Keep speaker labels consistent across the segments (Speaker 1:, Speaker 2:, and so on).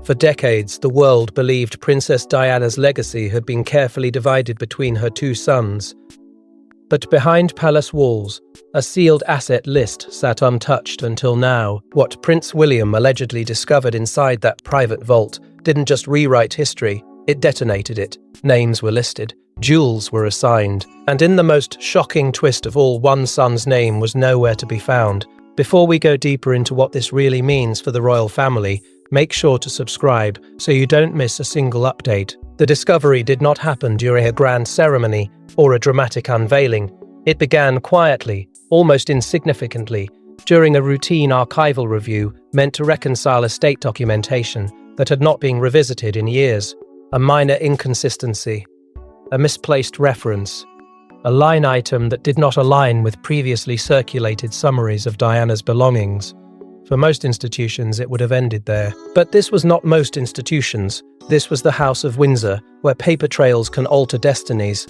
Speaker 1: For decades, the world believed Princess Diana's legacy had been carefully divided between her two sons. But behind palace walls, a sealed asset list sat untouched until now. What Prince William allegedly discovered inside that private vault didn't just rewrite history, it detonated it. Names were listed, jewels were assigned, and in the most shocking twist of all, one son's name was nowhere to be found. Before we go deeper into what this really means for the royal family, make sure to subscribe so you don't miss a single update. The discovery did not happen during a grand ceremony or a dramatic unveiling. It began quietly, almost insignificantly, during a routine archival review meant to reconcile estate documentation that had not been revisited in years. A minor inconsistency, a misplaced reference, a line item that did not align with previously circulated summaries of Diana's belongings. For most institutions, it would have ended there. But this was not most institutions. This was the House of Windsor, where paper trails can alter destinies.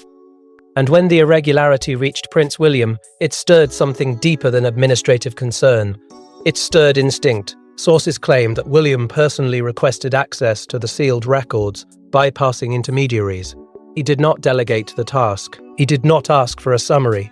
Speaker 1: And when the irregularity reached Prince William, it stirred something deeper than administrative concern. It stirred instinct. Sources claim that William personally requested access to the sealed records, bypassing intermediaries. He did not delegate the task. He did not ask for a summary.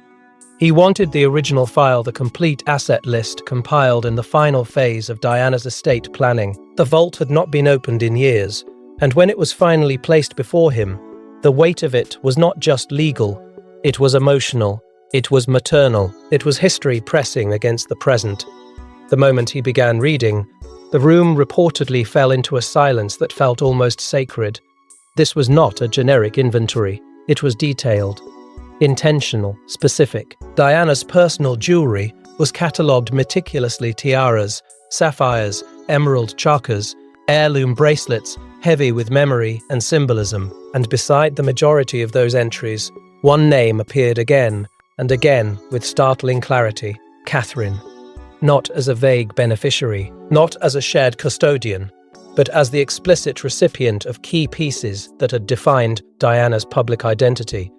Speaker 1: He wanted the original file, the complete asset list compiled in the final phase of Diana's estate planning. The vault had not been opened in years, and when it was finally placed before him, the weight of it was not just legal, it was emotional, it was maternal, it was history pressing against the present. The moment he began reading, the room reportedly fell into a silence that felt almost sacred. This was not a generic inventory, it was detailed, intentional, specific. Diana's personal jewelry was catalogued meticulously: tiaras, sapphires, emerald chokers, heirloom bracelets, heavy with memory and symbolism. And beside the majority of those entries, one name appeared again and again with startling clarity: Catherine. Not as a vague beneficiary, not as a shared custodian, but as the explicit recipient of key pieces that had defined Diana's public identity.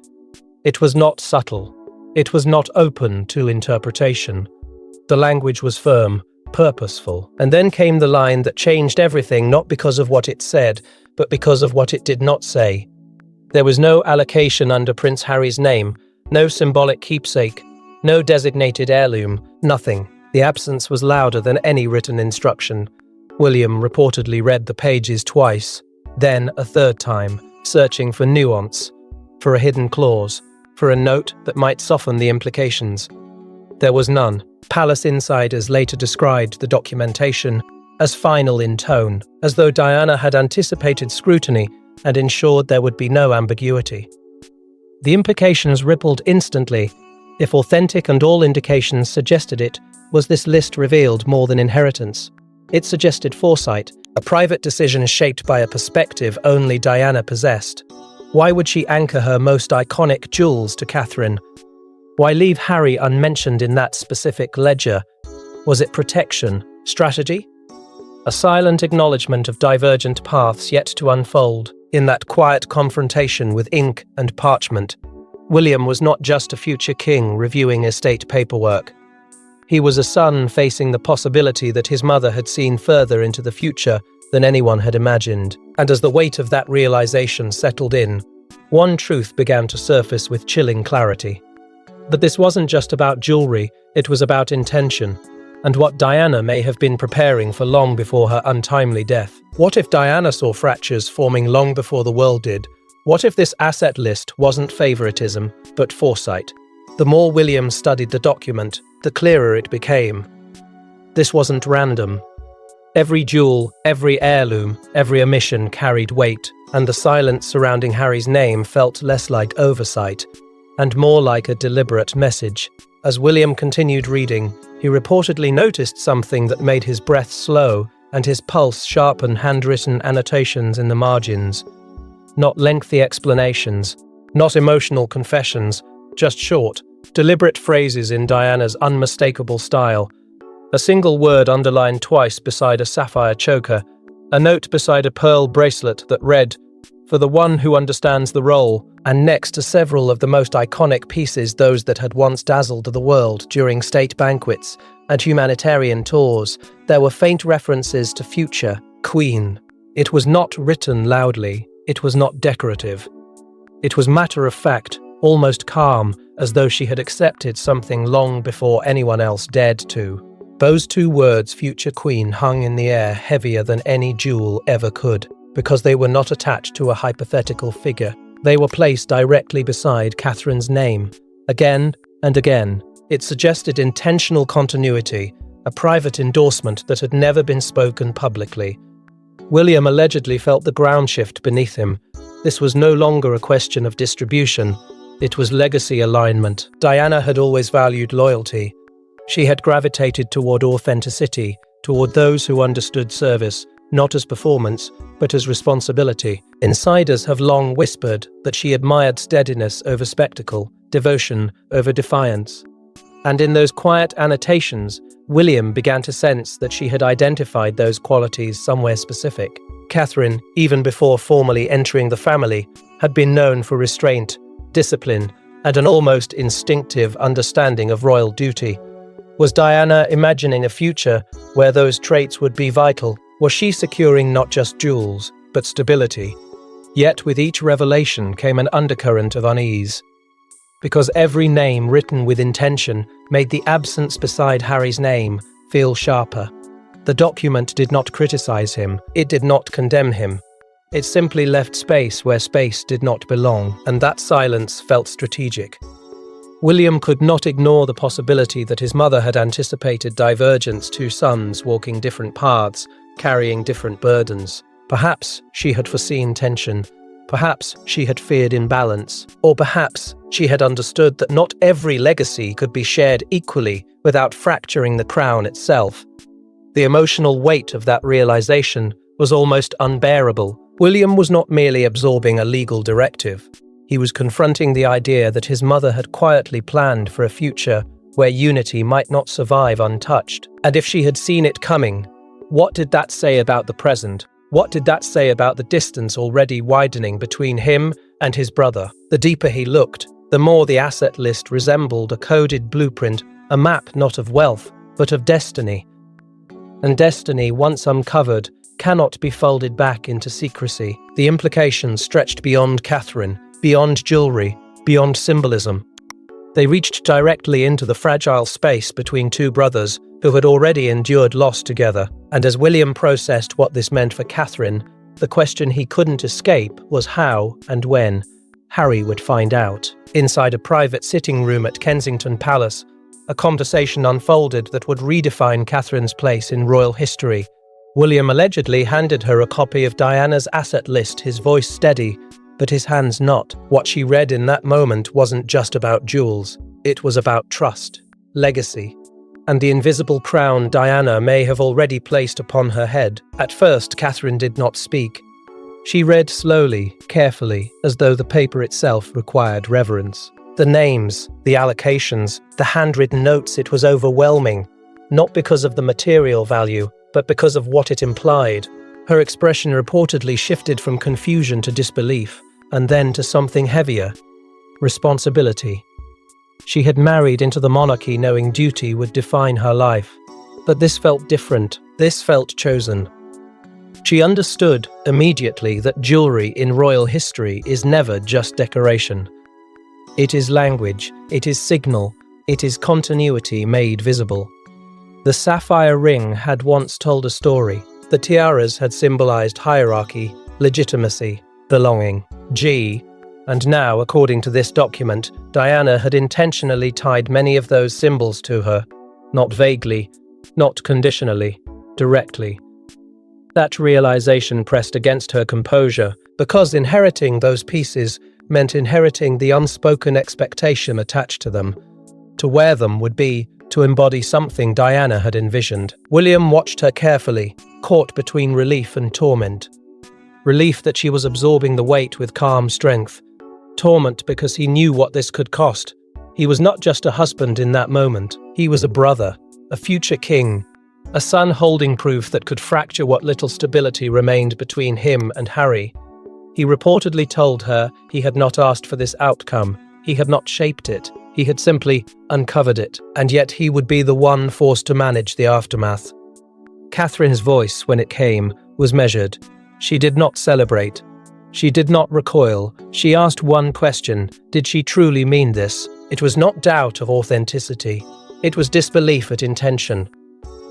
Speaker 1: It was not subtle. It was not open to interpretation. The language was firm, purposeful. And then came the line that changed everything, not because of what it said, but because of what it did not say. There was no allocation under Prince Harry's name, no symbolic keepsake, no designated heirloom, nothing. The absence was louder than any written instruction. William reportedly read the pages twice, then a third time, searching for nuance, for a hidden clause, for a note that might soften the implications. There was none. Palace insiders later described the documentation as final in tone, as though Diana had anticipated scrutiny and ensured there would be no ambiguity. The implications rippled instantly. If authentic and all indications suggested it, was this list revealed more than inheritance? It suggested foresight, a private decision shaped by a perspective only Diana possessed. Why would she anchor her most iconic jewels to Catherine? Why leave Harry unmentioned in that specific ledger? Was it protection? Strategy? A silent acknowledgement of divergent paths yet to unfold. In that quiet confrontation with ink and parchment, William was not just a future king reviewing estate paperwork. He was a son facing the possibility that his mother had seen further into the future than anyone had imagined. And as the weight of that realization settled in, one truth began to surface with chilling clarity. That this wasn't just about jewelry, it was about intention, and what Diana may have been preparing for long before her untimely death. What if Diana saw fractures forming long before the world did? What if this asset list wasn't favoritism, but foresight? The more William studied the document, the clearer it became. This wasn't random. Every jewel, every heirloom, every omission carried weight, and the silence surrounding Harry's name felt less like oversight, and more like a deliberate message. As William continued reading, he reportedly noticed something that made his breath slow and his pulse sharpen: handwritten annotations in the margins. Not lengthy explanations, not emotional confessions, just short, deliberate phrases in Diana's unmistakable style. A single word underlined twice beside a sapphire choker, a note beside a pearl bracelet that read, "For the one who understands the role," and next to several of the most iconic pieces, those that had once dazzled the world during state banquets and humanitarian tours, there were faint references to future, queen. It was not written loudly, it was not decorative. It was matter-of-fact, almost calm, as though she had accepted something long before anyone else dared to. Those two words, future queen, hung in the air heavier than any jewel ever could, because they were not attached to a hypothetical figure. They were placed directly beside Catherine's name. Again and again, it suggested intentional continuity, a private endorsement that had never been spoken publicly. William allegedly felt the ground shift beneath him. This was no longer a question of distribution. It was legacy alignment. Diana had always valued loyalty. She had gravitated toward authenticity, toward those who understood service, not as performance, but as responsibility. Insiders have long whispered that she admired steadiness over spectacle, devotion over defiance. And in those quiet annotations, William began to sense that she had identified those qualities somewhere specific. Catherine, even before formally entering the family, had been known for restraint, discipline, and an almost instinctive understanding of royal duty. Was Diana imagining a future where those traits would be vital? Was she securing not just jewels, but stability? Yet with each revelation came an undercurrent of unease. Because every name written with intention made the absence beside Harry's name feel sharper. The document did not criticize him, it did not condemn him. It simply left space where space did not belong, and that silence felt strategic. William could not ignore the possibility that his mother had anticipated divergence, two sons walking different paths, carrying different burdens. Perhaps she had foreseen tension. Perhaps she had feared imbalance. Or perhaps she had understood that not every legacy could be shared equally without fracturing the crown itself. The emotional weight of that realization was almost unbearable. William was not merely absorbing a legal directive. He was confronting the idea that his mother had quietly planned for a future where unity might not survive untouched. And if she had seen it coming, what did that say about the present? What did that say about the distance already widening between him and his brother? The deeper he looked, the more the asset list resembled a coded blueprint, a map not of wealth, but of destiny. And destiny, once uncovered, cannot be folded back into secrecy. The implications stretched beyond Catherine, beyond jewelry, beyond symbolism. They reached directly into the fragile space between two brothers who had already endured loss together. And as William processed what this meant for Catherine, the question he couldn't escape was how and when Harry would find out. Inside a private sitting room at Kensington Palace, a conversation unfolded that would redefine Catherine's place in royal history. William allegedly handed her a copy of Diana's asset list, his voice steady, but his hands not. What she read in that moment wasn't just about jewels. It was about trust, legacy, and the invisible crown Diana may have already placed upon her head. At first, Catherine did not speak. She read slowly, carefully, as though the paper itself required reverence. The names, the allocations, the handwritten notes, it was overwhelming, not because of the material value, but because of what it implied. Her expression reportedly shifted from confusion to disbelief, and then to something heavier: responsibility. She had married into the monarchy knowing duty would define her life. But this felt different. This felt chosen. She understood immediately that jewelry in royal history is never just decoration. It is language, it is signal, it is continuity made visible. The sapphire ring had once told a story. The tiaras had symbolized hierarchy, legitimacy, belonging. And now, according to this document, Diana had intentionally tied many of those symbols to her, not vaguely, not conditionally, directly. That realization pressed against her composure, because inheriting those pieces meant inheriting the unspoken expectation attached to them. To wear them would be to embody something Diana had envisioned. William watched her carefully, caught between relief and torment. Relief that she was absorbing the weight with calm strength. Torment because he knew what this could cost. He was not just a husband in that moment. He was a brother, a future king, a son holding proof that could fracture what little stability remained between him and Harry. He reportedly told her he had not asked for this outcome. He had not shaped it. He had simply uncovered it. And yet he would be the one forced to manage the aftermath. Catherine's voice, when it came, was measured. She did not celebrate. She did not recoil. She asked one question: did she truly mean this? It was not doubt of authenticity. It was disbelief at intention.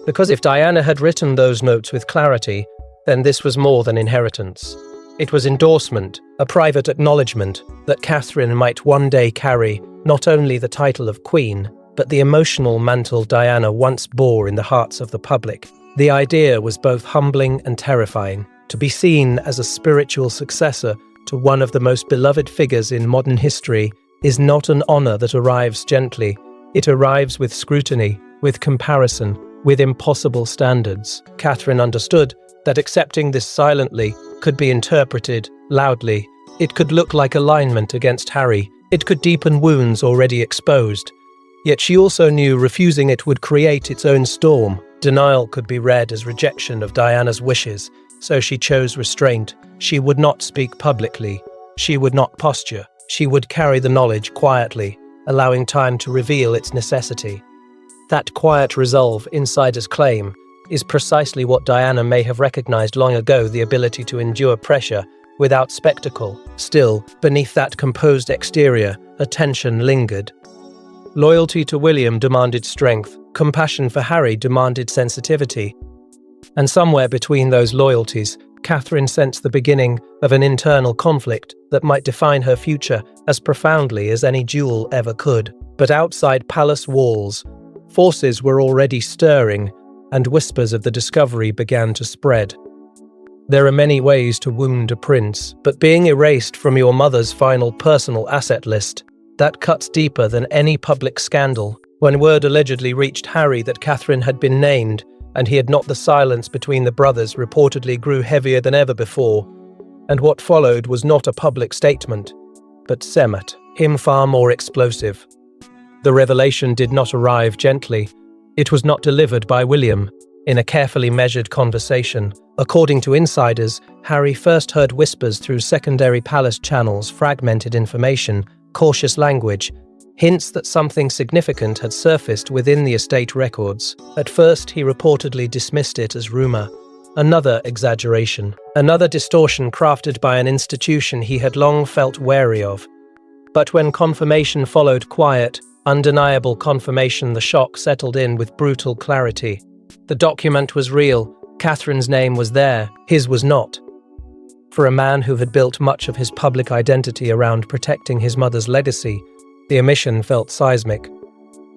Speaker 1: Because if Diana had written those notes with clarity, then this was more than inheritance. It was endorsement, a private acknowledgement that Catherine might one day carry not only the title of Queen, but the emotional mantle Diana once bore in the hearts of the public. The idea was both humbling and terrifying. To be seen as a spiritual successor to one of the most beloved figures in modern history is not an honor that arrives gently. It arrives with scrutiny, with comparison, with impossible standards. Catherine understood that accepting this silently could be interpreted loudly. It could look like alignment against Harry. It could deepen wounds already exposed. Yet she also knew refusing it would create its own storm. Denial could be read as rejection of Diana's wishes, so she chose restraint. She would not speak publicly. She would not posture. She would carry the knowledge quietly, allowing time to reveal its necessity. That quiet resolve, insiders claim, is precisely what Diana may have recognized long ago: the ability to endure pressure without spectacle. Still, beneath that composed exterior, a tension lingered. Loyalty to William demanded strength. Compassion for Harry demanded sensitivity. And somewhere between those loyalties, Catherine sensed the beginning of an internal conflict that might define her future as profoundly as any duel ever could. But outside palace walls, forces were already stirring, and whispers of the discovery began to spread. There are many ways to wound a prince, but being erased from your mother's final personal asset list, that cuts deeper than any public scandal. When word allegedly reached Harry that Catherine had been named, and he had not, the silence between the brothers reportedly grew heavier than ever before. And what followed was not a public statement, but Semat, him far more explosive. The revelation did not arrive gently. It was not delivered by William in a carefully measured conversation. According to insiders, Harry first heard whispers through secondary palace channels, fragmented information, cautious language, hints that something significant had surfaced within the estate records. At first, he reportedly dismissed it as rumor, another exaggeration, another distortion crafted by an institution he had long felt wary of. But when confirmation followed, quiet, undeniable confirmation, the shock settled in with brutal clarity. The document was real. Catherine's name was there. His was not. For a man who had built much of his public identity around protecting his mother's legacy, the omission felt seismic.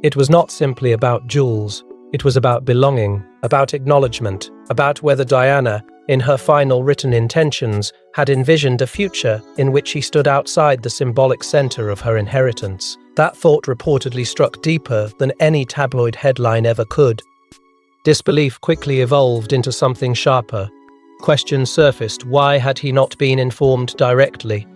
Speaker 1: It was not simply about jewels. It was about belonging, about acknowledgement, about whether Diana, in her final written intentions, had envisioned a future in which he stood outside the symbolic center of her inheritance. That thought reportedly struck deeper than any tabloid headline ever could. Disbelief quickly evolved into something sharper. Questions surfaced. Why had he not been informed directly?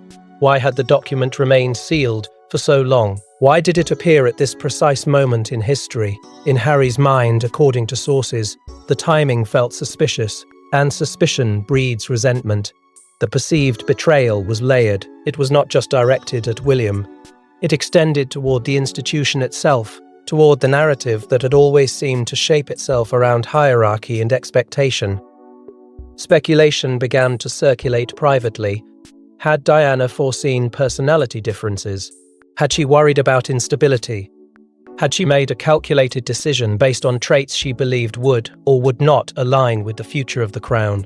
Speaker 1: Why had the document remained sealed for so long? Why did it appear at this precise moment in history? In Harry's mind, according to sources, the timing felt suspicious, and suspicion breeds resentment. The perceived betrayal was layered. It was not just directed at William. It extended toward the institution itself, toward the narrative that had always seemed to shape itself around hierarchy and expectation. Speculation began to circulate privately. Had Diana foreseen personality differences? Had she worried about instability? Had she made a calculated decision based on traits she believed would or would not align with the future of the crown?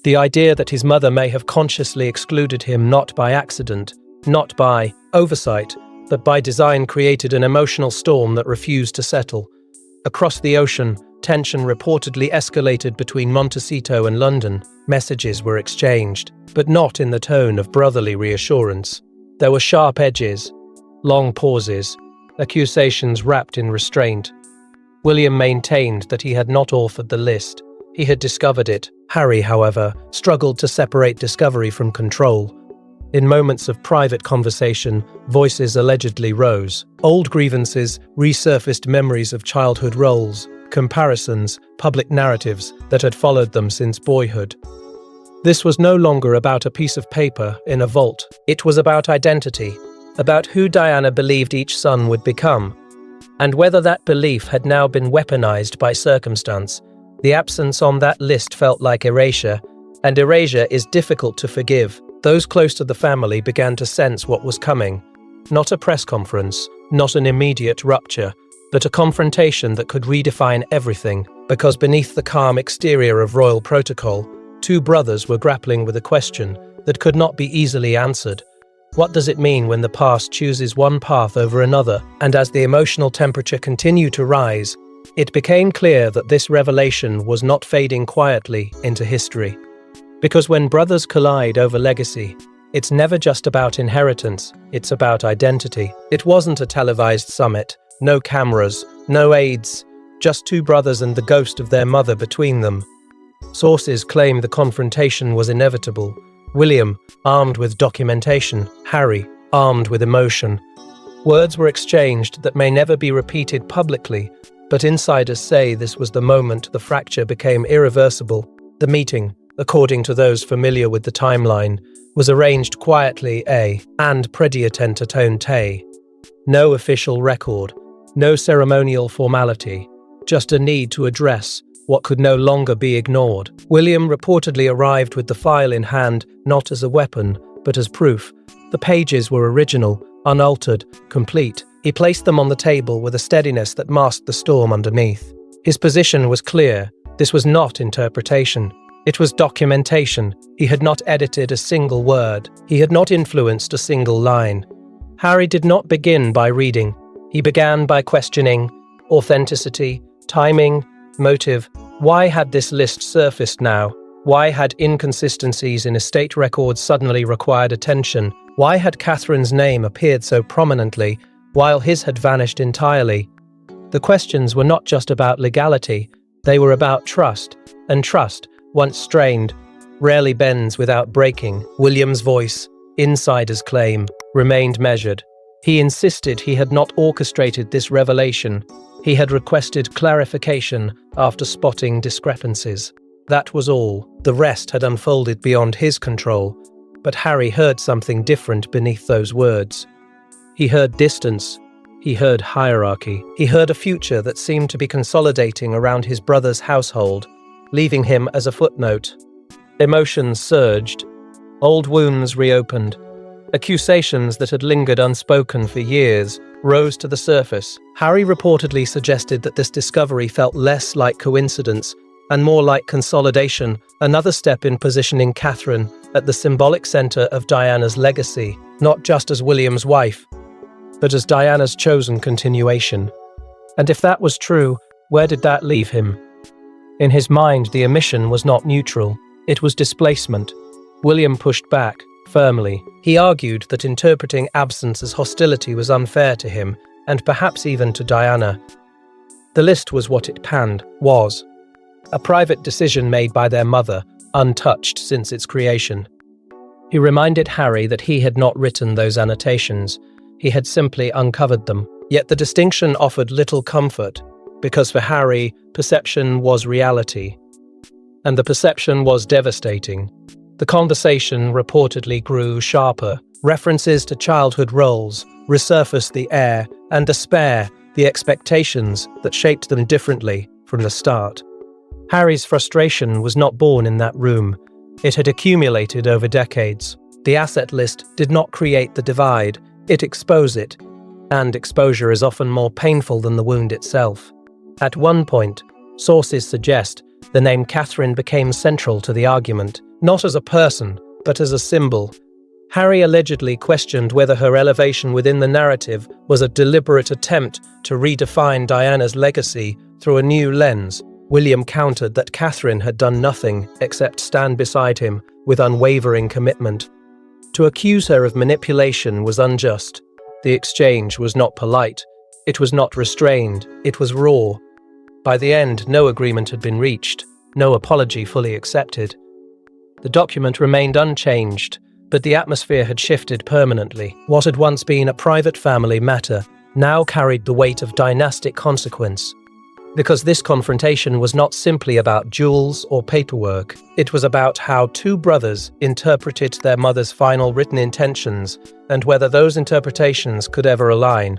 Speaker 1: The idea that his mother may have consciously excluded him not by accident, not by oversight, but by design created an emotional storm that refused to settle. Across the ocean, tension reportedly escalated between Montecito and London. Messages were exchanged, but not in the tone of brotherly reassurance. There were sharp edges, long pauses, accusations wrapped in restraint. William maintained that he had not authored the list. He had discovered it. Harry, however, struggled to separate discovery from control. In moments of private conversation, voices allegedly rose. Old grievances, resurfaced memories of childhood roles, comparisons, public narratives that had followed them since boyhood. This was no longer about a piece of paper in a vault. It was about identity, about who Diana believed each son would become, and whether that belief had now been weaponized by circumstance. The absence on that list felt like erasure, And erasure is difficult to forgive. Those close to the family began to sense what was coming. Not a press conference, not an immediate rupture, but a confrontation that could redefine everything, because beneath the calm exterior of royal protocol, two brothers were grappling with a question that could not be easily answered. What does it mean when the past chooses one path over another? And as the emotional temperature continued to rise, it became clear that this revelation was not fading quietly into history. Because when brothers collide over legacy, it's never just about inheritance, it's about identity. It wasn't a televised summit, no cameras, no aides, just two brothers and the ghost of their mother between them. Sources claim the confrontation was inevitable. William, armed with documentation, Harry, armed with emotion. Words were exchanged that may never be repeated publicly, but insiders say this was the moment the fracture became irreversible. The meeting, according to those familiar with the timeline, was arranged quietly and prediatentate. No official record, no ceremonial formality, just a need to address what could no longer be ignored. William reportedly arrived with the file in hand, not as a weapon, but as proof. The pages were original, unaltered, complete. He placed them on the table with a steadiness that masked the storm underneath. His position was clear. This was not interpretation. It was documentation. He had not edited a single word. He had not influenced a single line. Harry did not begin by reading. He began by questioning authenticity, timing, motive. Why had this list surfaced now? Why had inconsistencies in estate records suddenly required attention? Why had Catherine's name appeared so prominently, while his had vanished entirely? The questions were not just about legality, they were about trust, and trust, once strained, rarely bends without breaking. William's voice, insiders claim, remained measured. He insisted he had not orchestrated this revelation. He had requested clarification after spotting discrepancies. That was all. The rest had unfolded beyond his control. But Harry heard something different beneath those words. He heard distance. He heard hierarchy. He heard a future that seemed to be consolidating around his brother's household, leaving him as a footnote. Emotions surged. Old wounds reopened. Accusations that had lingered unspoken for years rose to the surface. Harry reportedly suggested that this discovery felt less like coincidence and more like consolidation, another step in positioning Catherine at the symbolic center of Diana's legacy, not just as William's wife, but as Diana's chosen continuation. And if that was true, where did that leave him? In his mind, the omission was not neutral, it was displacement. William pushed back, firmly. He argued that interpreting absence as hostility was unfair to him, and perhaps even to Diana. The list was what it was. A private decision made by their mother, untouched since its creation. He reminded Harry that he had not written those annotations. He had simply uncovered them. Yet the distinction offered little comfort, because for Harry, perception was reality. And the perception was devastating. The conversation reportedly grew sharper. References to childhood roles resurfaced the air and despair, the expectations that shaped them differently from the start. Harry's frustration was not born in that room. It had accumulated over decades. The asset list did not create the divide, it exposed it. And exposure is often more painful than the wound itself. At one point, sources suggest the name Catherine became central to the argument, not as a person, but as a symbol. Harry allegedly questioned whether her elevation within the narrative was a deliberate attempt to redefine Diana's legacy through a new lens. William countered that Catherine had done nothing except stand beside him with unwavering commitment. To accuse her of manipulation was unjust. The exchange was not polite. It was not restrained. It was raw. By the end, no agreement had been reached, no apology fully accepted. The document remained unchanged, but the atmosphere had shifted permanently. What had once been a private family matter now carried the weight of dynastic consequence. Because this confrontation was not simply about jewels or paperwork, it was about how two brothers interpreted their mother's final written intentions and whether those interpretations could ever align.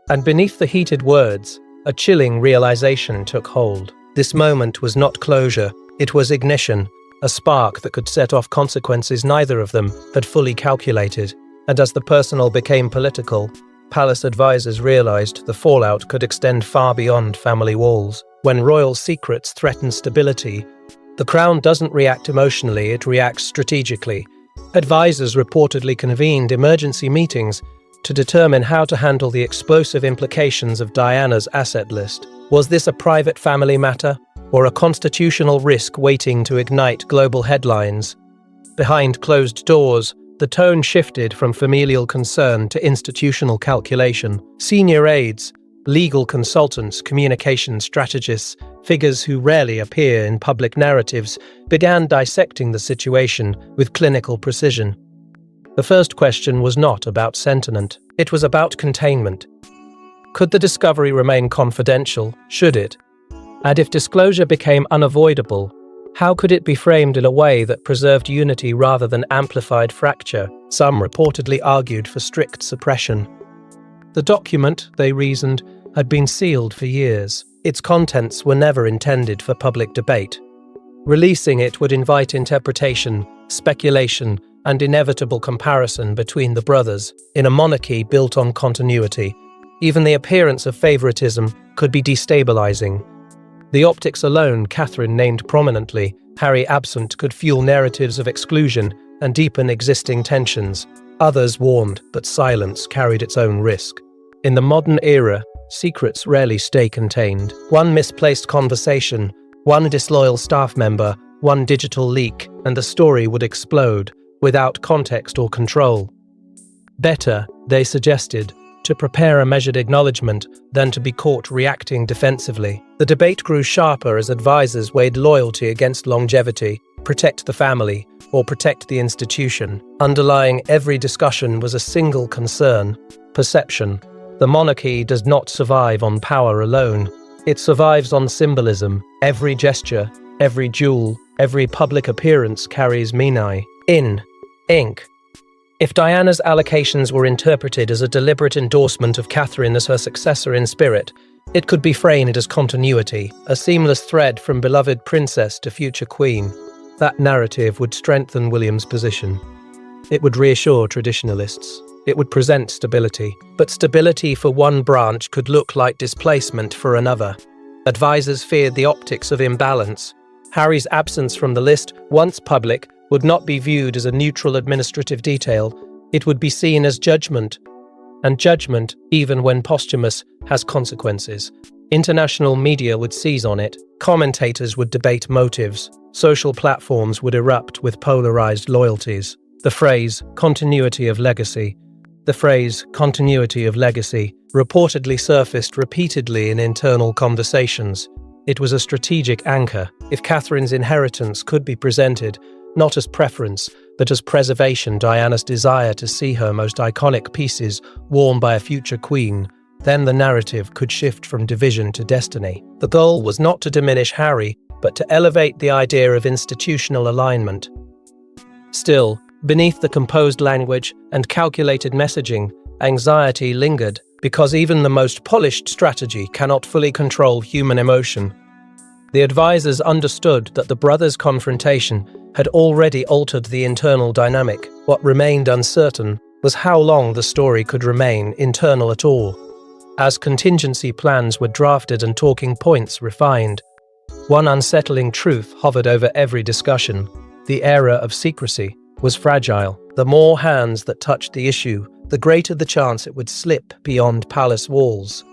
Speaker 1: And beneath the heated words, a chilling realization took hold. This moment was not closure, it was ignition, a spark that could set off consequences neither of them had fully calculated. And as the personal became political, palace advisors realized the fallout could extend far beyond family walls. When royal secrets threaten stability, the crown doesn't react emotionally, it reacts strategically. Advisors reportedly convened emergency meetings to determine how to handle the explosive implications of Diana's asset list. Was this a private family matter, or a constitutional risk waiting to ignite global headlines? Behind closed doors, the tone shifted from familial concern to institutional calculation. Senior aides, legal consultants, communication strategists, figures who rarely appear in public narratives, began dissecting the situation with clinical precision. The first question was not about sentiment, it was about containment. Could the discovery remain confidential? Should it? And if disclosure became unavoidable, how could it be framed in a way that preserved unity rather than amplified fracture? Some reportedly argued for strict suppression. The document, they reasoned, had been sealed for years. Its contents were never intended for public debate. Releasing it would invite interpretation, speculation, and inevitable comparison between the brothers. In a monarchy built on continuity, even the appearance of favoritism could be destabilizing. The optics alone, Catherine named prominently, Harry absent, could fuel narratives of exclusion and deepen existing tensions. Others warned, but silence carried its own risk. In the modern era, secrets rarely stay contained. One misplaced conversation, one disloyal staff member, one digital leak, and the story would explode, without context or control. Better, they suggested, to prepare a measured acknowledgement than to be caught reacting defensively. The debate grew sharper as advisors weighed loyalty against longevity, protect the family, or protect the institution. Underlying every discussion was a single concern: perception. The monarchy does not survive on power alone. It survives on symbolism. Every gesture, every duel, every public appearance carries meaning. Ink. If Diana's allocations were interpreted as a deliberate endorsement of Catherine as her successor in spirit, it could be framed as continuity, a seamless thread from beloved princess to future queen. That narrative would strengthen William's position. It would reassure traditionalists. It would present stability. But stability for one branch could look like displacement for another. Advisors feared the optics of imbalance. Harry's absence from the list, once public, would not be viewed as a neutral administrative detail. It would be seen as judgment. And judgment, even when posthumous, has consequences. International media would seize on it. Commentators would debate motives. Social platforms would erupt with polarized loyalties. The phrase continuity of legacy reportedly surfaced repeatedly in internal conversations. It was a strategic anchor. If Catherine's inheritance could be presented not as preference, but as preservation, Diana's desire to see her most iconic pieces worn by a future queen, then the narrative could shift from division to destiny. The goal was not to diminish Harry, but to elevate the idea of institutional alignment. Still, beneath the composed language and calculated messaging, anxiety lingered, because even the most polished strategy cannot fully control human emotion. The advisors understood that the brothers' confrontation had already altered the internal dynamic. What remained uncertain was how long the story could remain internal at all. As contingency plans were drafted and talking points refined, one unsettling truth hovered over every discussion: the era of secrecy was fragile. The more hands that touched the issue, the greater the chance it would slip beyond palace walls.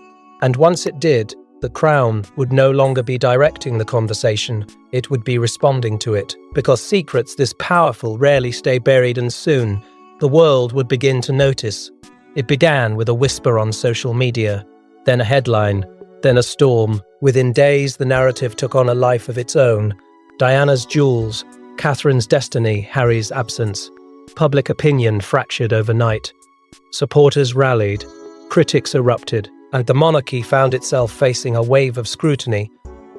Speaker 1: And once it did, the crown would no longer be directing the conversation, it would be responding to it. Because secrets this powerful rarely stay buried, and soon the world would begin to notice. It began with a whisper on social media, then a headline, then a storm. Within days, the narrative took on a life of its own. Diana's jewels, Catherine's destiny, Harry's absence. Public opinion fractured overnight. Supporters rallied, critics erupted, and the monarchy found itself facing a wave of scrutiny,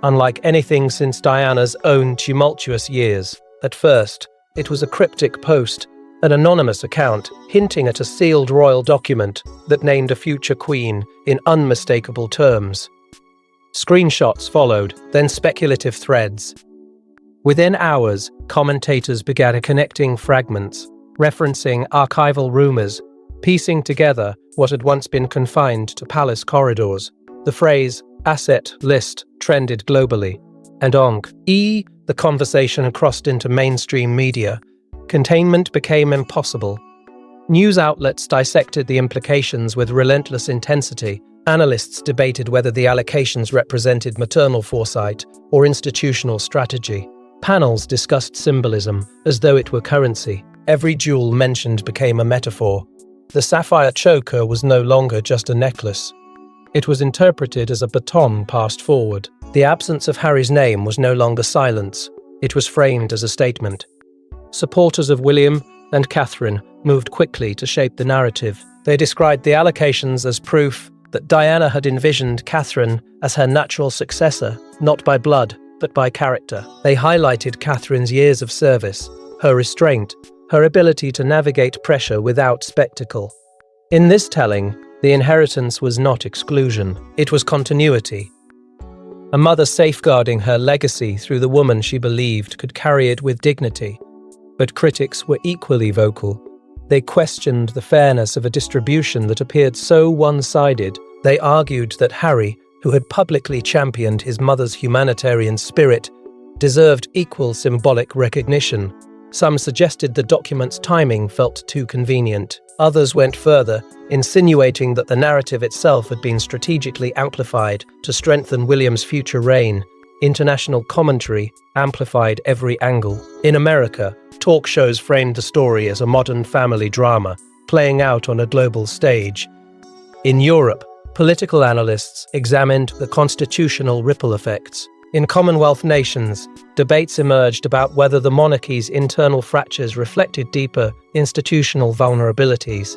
Speaker 1: unlike anything since Diana's own tumultuous years. At first, it was a cryptic post, an anonymous account hinting at a sealed royal document that named a future queen in unmistakable terms. Screenshots followed, then speculative threads. Within hours, commentators began connecting fragments, referencing archival rumors, piecing together what had once been confined to palace corridors. The phrase asset list trended globally, and the conversation crossed into mainstream media. Containment became impossible. News outlets dissected the implications with relentless intensity. Analysts debated whether the allocations represented maternal foresight or institutional strategy. Panels discussed symbolism as though it were currency. Every jewel mentioned became a metaphor. The sapphire choker was no longer just a necklace. It was interpreted as a baton passed forward. The absence of Harry's name was no longer silence. It was framed as a statement. Supporters of William and Catherine moved quickly to shape the narrative. They described the allocations as proof that Diana had envisioned Catherine as her natural successor, not by blood, but by character. They highlighted Catherine's years of service, her restraint, her ability to navigate pressure without spectacle. In this telling, the inheritance was not exclusion, it was continuity. A mother safeguarding her legacy through the woman she believed could carry it with dignity. But critics were equally vocal. They questioned the fairness of a distribution that appeared so one-sided. They argued that Harry, who had publicly championed his mother's humanitarian spirit, deserved equal symbolic recognition. Some suggested the document's timing felt too convenient. Others went further, insinuating that the narrative itself had been strategically amplified to strengthen William's future reign. International commentary amplified every angle. In America, talk shows framed the story as a modern family drama, playing out on a global stage. In Europe, political analysts examined the constitutional ripple effects. In Commonwealth nations, debates emerged about whether the monarchy's internal fractures reflected deeper institutional vulnerabilities.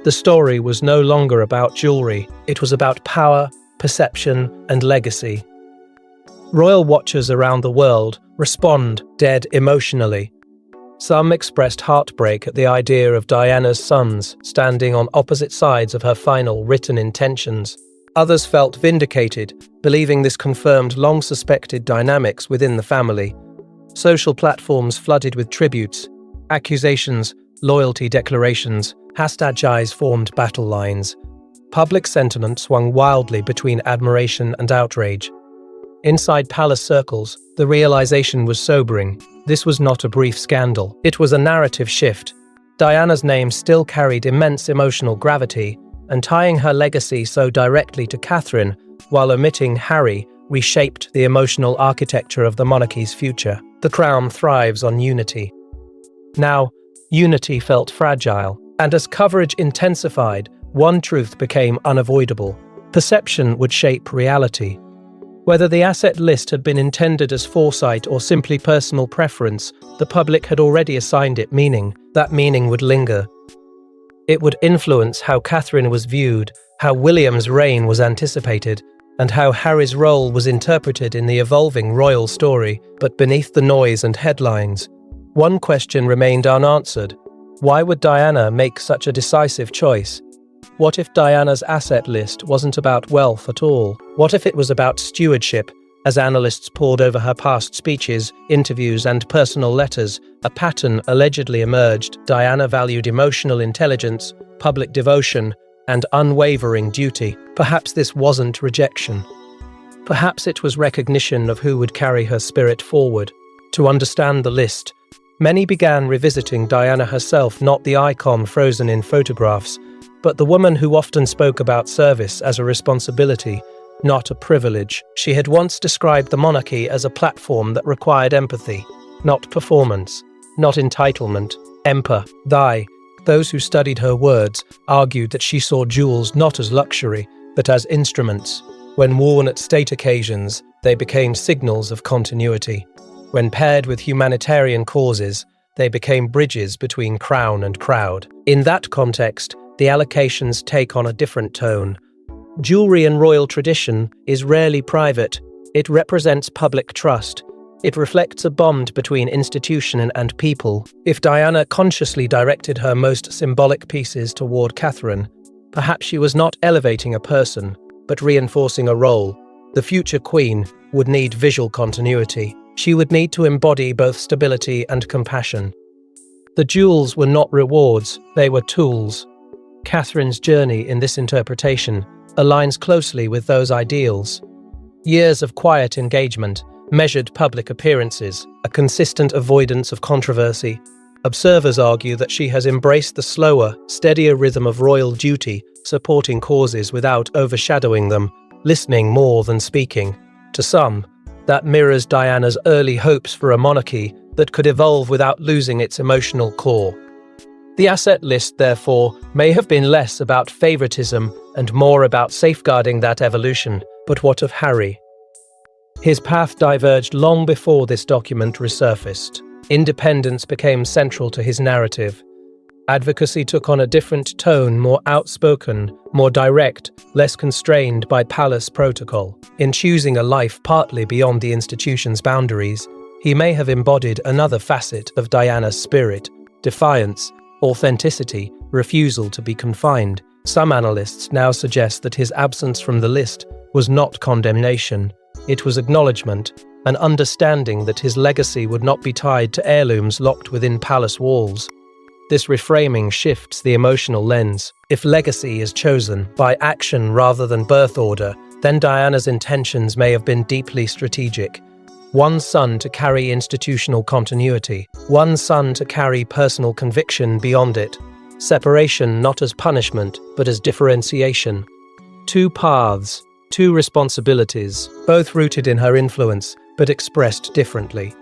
Speaker 1: The story was no longer about jewelry, it was about power, perception, and legacy. Royal watchers around the world responded emotionally. Some expressed heartbreak at the idea of Diana's sons standing on opposite sides of her final written intentions. Others felt vindicated, believing this confirmed long-suspected dynamics within the family. Social platforms flooded with tributes, accusations, loyalty declarations, hashtags formed battle lines. Public sentiment swung wildly between admiration and outrage. Inside palace circles, the realization was sobering. This was not a brief scandal. It was a narrative shift. Diana's name still carried immense emotional gravity, and tying her legacy so directly to Catherine, while omitting Harry, reshaped the emotional architecture of the monarchy's future. The crown thrives on unity. Now, unity felt fragile, and as coverage intensified, one truth became unavoidable. Perception would shape reality. Whether the asset list had been intended as foresight or simply personal preference, the public had already assigned it meaning. That meaning would linger. It would influence how Catherine was viewed, how William's reign was anticipated, and how Harry's role was interpreted in the evolving royal story. But beneath the noise and headlines, one question remained unanswered. Why would Diana make such a decisive choice? What if Diana's asset list wasn't about wealth at all? What if it was about stewardship? As analysts pored over her past speeches, interviews, and personal letters, a pattern allegedly emerged. Diana valued emotional intelligence, public devotion, and unwavering duty. Perhaps this wasn't rejection. Perhaps it was recognition of who would carry her spirit forward. To understand the list, many began revisiting Diana herself, not the icon frozen in photographs, but the woman who often spoke about service as a responsibility, not a privilege. She had once described the monarchy as a platform that required empathy, not performance, not entitlement. Those who studied her words argued that she saw jewels not as luxury, but as instruments. When worn at state occasions, they became signals of continuity. When paired with humanitarian causes, they became bridges between crown and crowd. In that context, the allocations take on a different tone. Jewelry in royal tradition is rarely private. It represents public trust. It reflects a bond between institution and people. If Diana consciously directed her most symbolic pieces toward Catherine, perhaps she was not elevating a person, but reinforcing a role. The future queen would need visual continuity. She would need to embody both stability and compassion. The jewels were not rewards, they were tools. Catherine's journey in this interpretation aligns closely with those ideals. Years of quiet engagement, measured public appearances, a consistent avoidance of controversy. Observers argue that she has embraced the slower, steadier rhythm of royal duty, supporting causes without overshadowing them, listening more than speaking. To some, that mirrors Diana's early hopes for a monarchy that could evolve without losing its emotional core. The asset list, therefore, may have been less about favoritism and more about safeguarding that evolution. But what of Harry? His path diverged long before this document resurfaced. Independence became central to his narrative. Advocacy took on a different tone, more outspoken, more direct, less constrained by palace protocol. In choosing a life partly beyond the institution's boundaries, he may have embodied another facet of Diana's spirit: defiance, authenticity, refusal to be confined. Some analysts now suggest that his absence from the list was not condemnation. It was acknowledgement, an understanding that his legacy would not be tied to heirlooms locked within palace walls. This reframing shifts the emotional lens. If legacy is chosen by action rather than birth order, then Diana's intentions may have been deeply strategic. One son to carry institutional continuity, one son to carry personal conviction beyond it. Separation not as punishment, but as differentiation. Two paths, two responsibilities, both rooted in her influence, but expressed differently.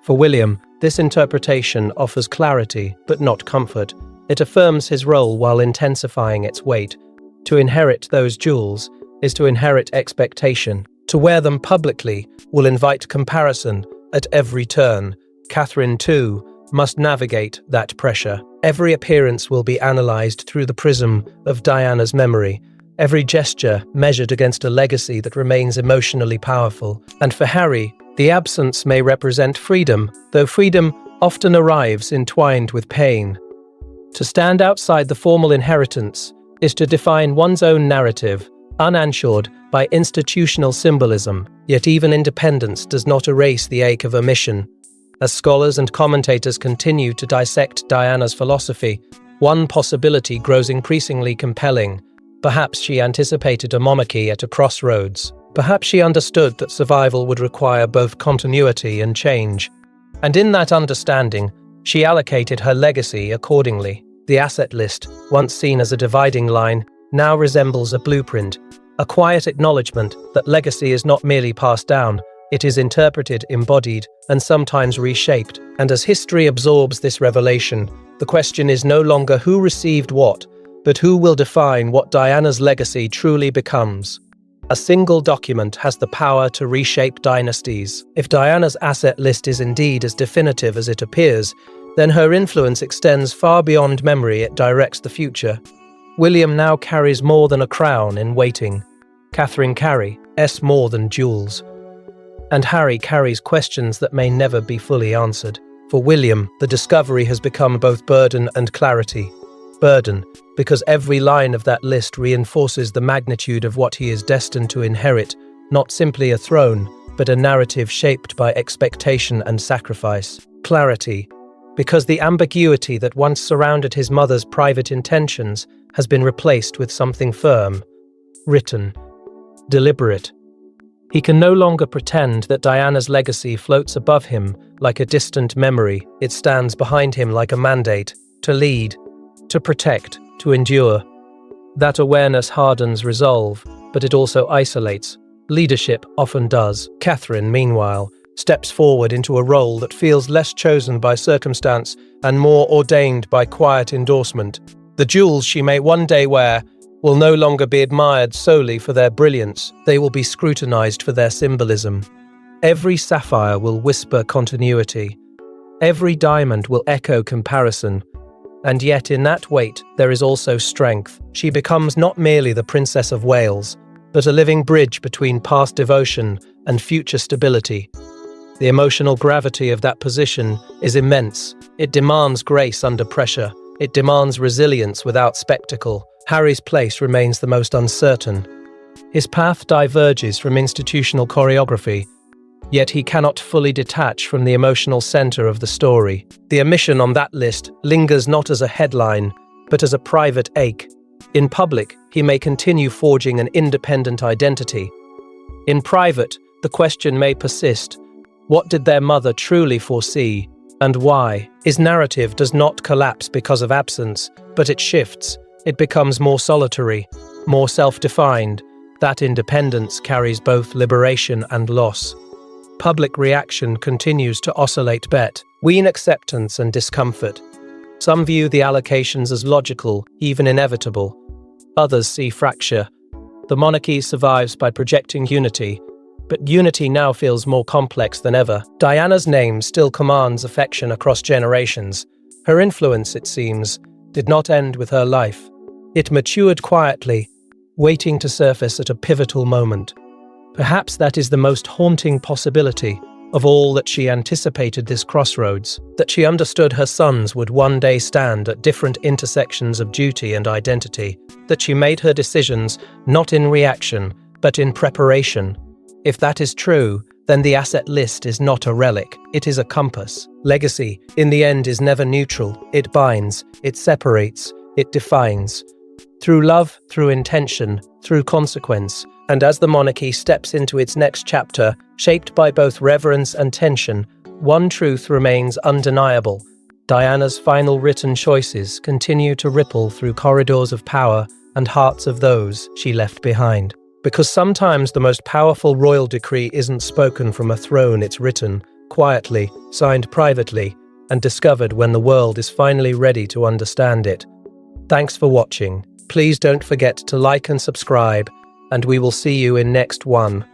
Speaker 1: For William, this interpretation offers clarity, but not comfort. It affirms his role while intensifying its weight. To inherit those jewels is to inherit expectation. To wear them publicly will invite comparison at every turn. Catherine, too, must navigate that pressure. Every appearance will be analysed through the prism of Diana's memory. Every gesture measured against a legacy that remains emotionally powerful. And for Harry, the absence may represent freedom, though freedom often arrives entwined with pain. To stand outside the formal inheritance is to define one's own narrative, unanswered by institutional symbolism, yet even independence does not erase the ache of omission. As scholars and commentators continue to dissect Diana's philosophy, one possibility grows increasingly compelling. Perhaps she anticipated a monarchy at a crossroads. Perhaps she understood that survival would require both continuity and change. And in that understanding, she allocated her legacy accordingly. The asset list, once seen as a dividing line, now resembles a blueprint, a quiet acknowledgement that legacy is not merely passed down, it is interpreted, embodied, and sometimes reshaped. And as history absorbs this revelation, the question is no longer who received what, but who will define what Diana's legacy truly becomes. A single document has the power to reshape dynasties. If Diana's asset list is indeed as definitive as it appears, then her influence extends far beyond memory, it directs the future. William now carries more than a crown in waiting. Catherine carries more than jewels. And Harry carries questions that may never be fully answered. For William, the discovery has become both burden and clarity. Burden, because every line of that list reinforces the magnitude of what he is destined to inherit, not simply a throne, but a narrative shaped by expectation and sacrifice. Clarity, because the ambiguity that once surrounded his mother's private intentions has been replaced with something firm, written, deliberate. He can no longer pretend that Diana's legacy floats above him like a distant memory. It stands behind him like a mandate, to lead, to protect, to endure. That awareness hardens resolve, but it also isolates. Leadership often does. Catherine, meanwhile, steps forward into a role that feels less chosen by circumstance and more ordained by quiet endorsement. The jewels she may one day wear will no longer be admired solely for their brilliance, they will be scrutinized for their symbolism. Every sapphire will whisper continuity. Every diamond will echo comparison. And yet in that weight there is also strength. She becomes not merely the Princess of Wales, but a living bridge between past devotion and future stability. The emotional gravity of that position is immense. It demands grace under pressure. It demands resilience without spectacle. Harry's place remains the most uncertain. His path diverges from institutional choreography. Yet he cannot fully detach from the emotional center of the story. The omission on that list lingers not as a headline, but as a private ache. In public, he may continue forging an independent identity. In private, the question may persist: what did their mother truly foresee, and why? His narrative does not collapse because of absence, but it shifts. It becomes more solitary, more self-defined. That independence carries both liberation and loss. Public reaction continues to oscillate between acceptance and discomfort. Some view the allocations as logical, even inevitable. Others see fracture. The monarchy survives by projecting unity, but unity now feels more complex than ever. Diana's name still commands affection across generations. Her influence, it seems, did not end with her life. It matured quietly, waiting to surface at a pivotal moment. Perhaps that is the most haunting possibility of all, that she anticipated this crossroads, that she understood her sons would one day stand at different intersections of duty and identity, that she made her decisions not in reaction, but in preparation. If that is true, then the asset list is not a relic, it is a compass. Legacy, in the end, is never neutral. It binds, it separates, it defines. Through love, through intention, through consequence. And as the monarchy steps into its next chapter, shaped by both reverence and tension, one truth remains undeniable. Diana's final written choices continue to ripple through corridors of power and hearts of those she left behind. Because sometimes the most powerful royal decree isn't spoken from a throne, it's written quietly, signed privately, and discovered when the world is finally ready to understand it. Thanks for watching. Please don't forget to like and subscribe, and we will see you in next one.